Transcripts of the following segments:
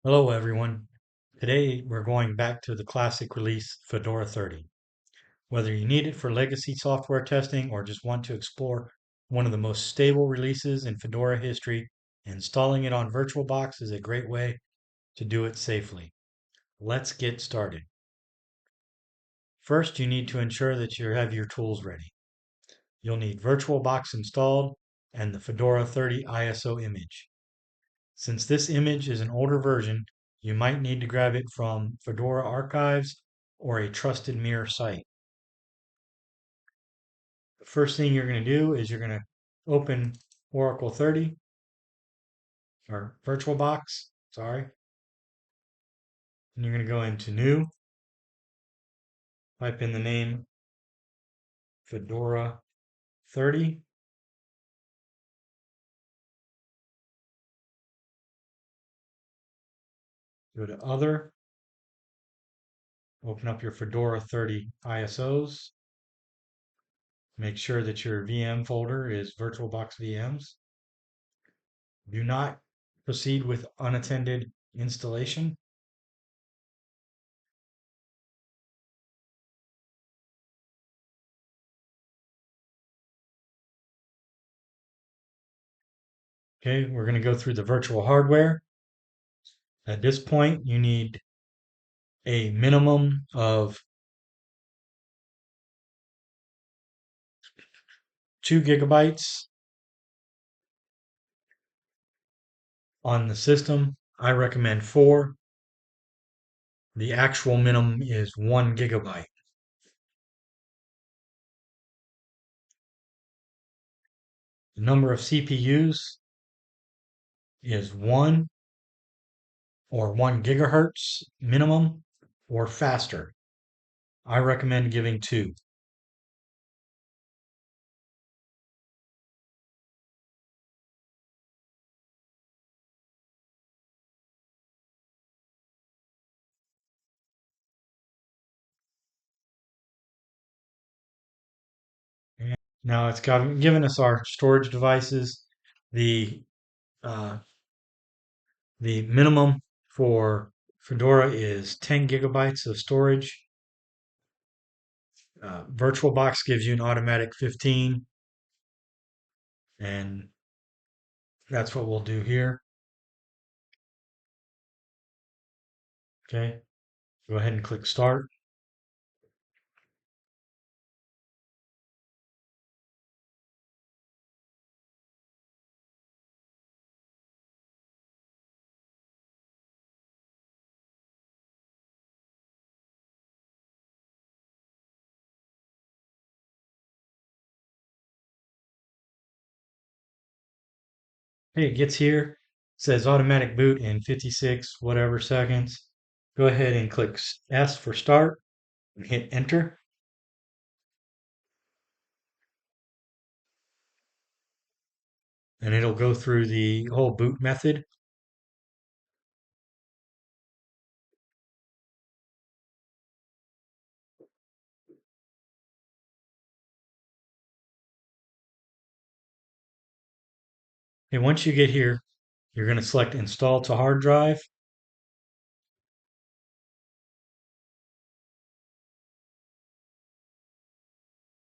Hello everyone. Today we're going back to the classic release Fedora 30. Whether you need it for legacy software testing or just want to explore one of the most stable releases in Fedora history, installing it on Virtualbox is a great way to do it safely. Let's get started. First, you need to ensure that you have your tools ready. You'll need Virtualbox installed and the Fedora 30 ISO image. Since this image is an older version, you might need to grab it from Fedora Archives or a trusted mirror site. The first thing you're going to do is you're going to open Oracle 30 or VirtualBox, sorry, and you're going to go into New, type in the name Fedora 30, go to Other, open up your Fedora 30 ISOs, make sure that your VM folder is VirtualBox VMs. Do not proceed with unattended installation. Okay, we're going to go through the virtual hardware. At this point, you need a minimum of 2 gigabytes on the system. I recommend 4. The actual minimum is 1 gigabyte. The number of CPUs is 1 or 1 gigahertz minimum or faster. I recommend giving 2. And now it's given us our storage devices. The uh, the minimum for Fedora is 10 gigabytes of storage. VirtualBox gives you an automatic 15, and that's what we'll do here. Okay, go ahead and click Start. Hey, it gets here, says automatic boot in 56 whatever seconds. Go ahead and click S for Start and hit Enter, and it'll go through the whole boot method. And once you get here, you're going to select Install to Hard Drive.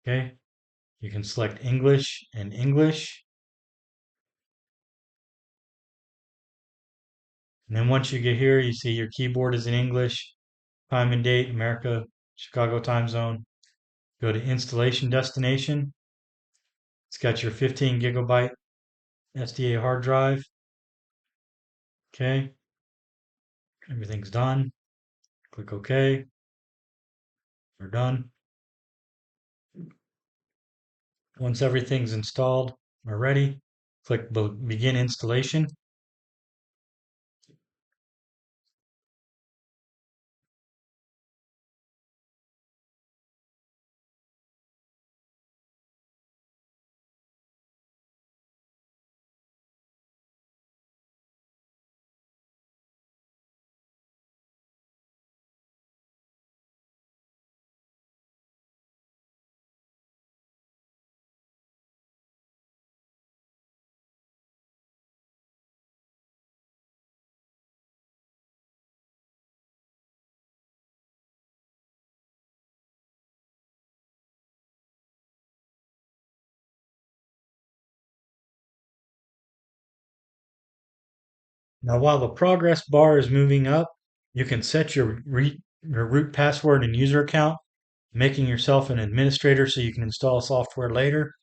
Okay, you can select English and English. And then once you get here, you see your keyboard is in English, time and date, America, Chicago time zone. Go to installation destination. It's got your 15 gigabyte SDA hard drive. Okay, everything's done. Click OK. We're done. Once everything's installed, we're ready. Click begin installation. Now, while the progress bar is moving up, you can set your root password and user account, making yourself an administrator so you can install software later.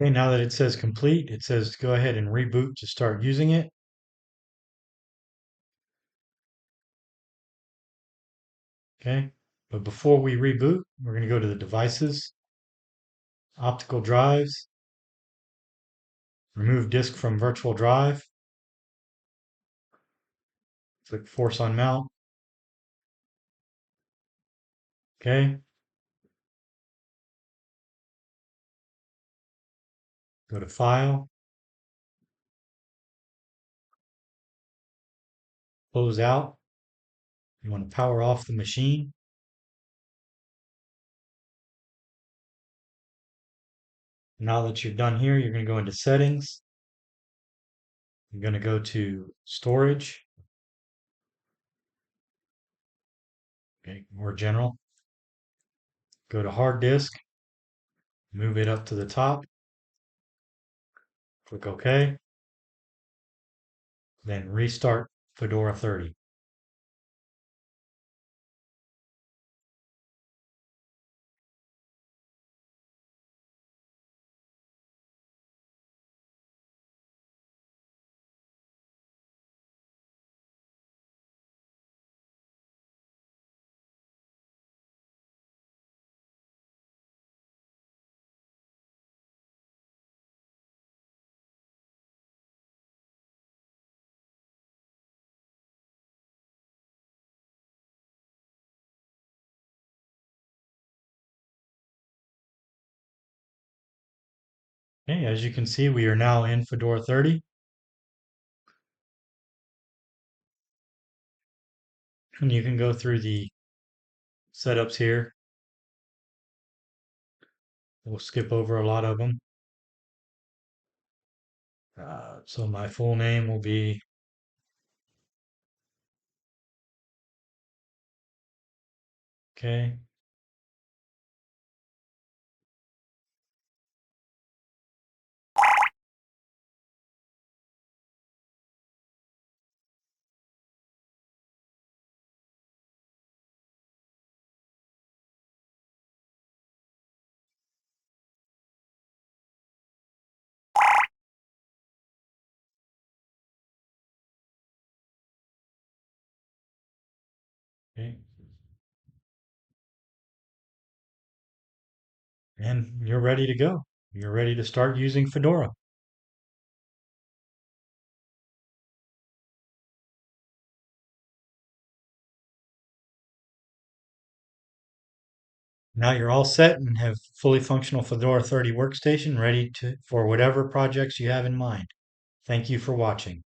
Okay, now that it says complete, it says go ahead and reboot to start using it. Okay, but before we reboot, we're going to go to the devices, optical drives, remove disk from virtual drive, click force on mount. Okay, go to file, close out. You want to power off the machine. Now that you're done here, you're going to go into settings. You're going to go to storage, okay, or general. Go to hard disk, move it up to the top, click OK, then restart Fedora 30. Okay, as you can see, we are now in Fedora 30, and you can go through the setups here. We'll skip over a lot of them. So my full name will be, okay, okay, and you're ready to go. You're ready to start using Fedora. Now you're all set and have fully functional Fedora 30 workstation ready for whatever projects you have in mind. Thank you for watching.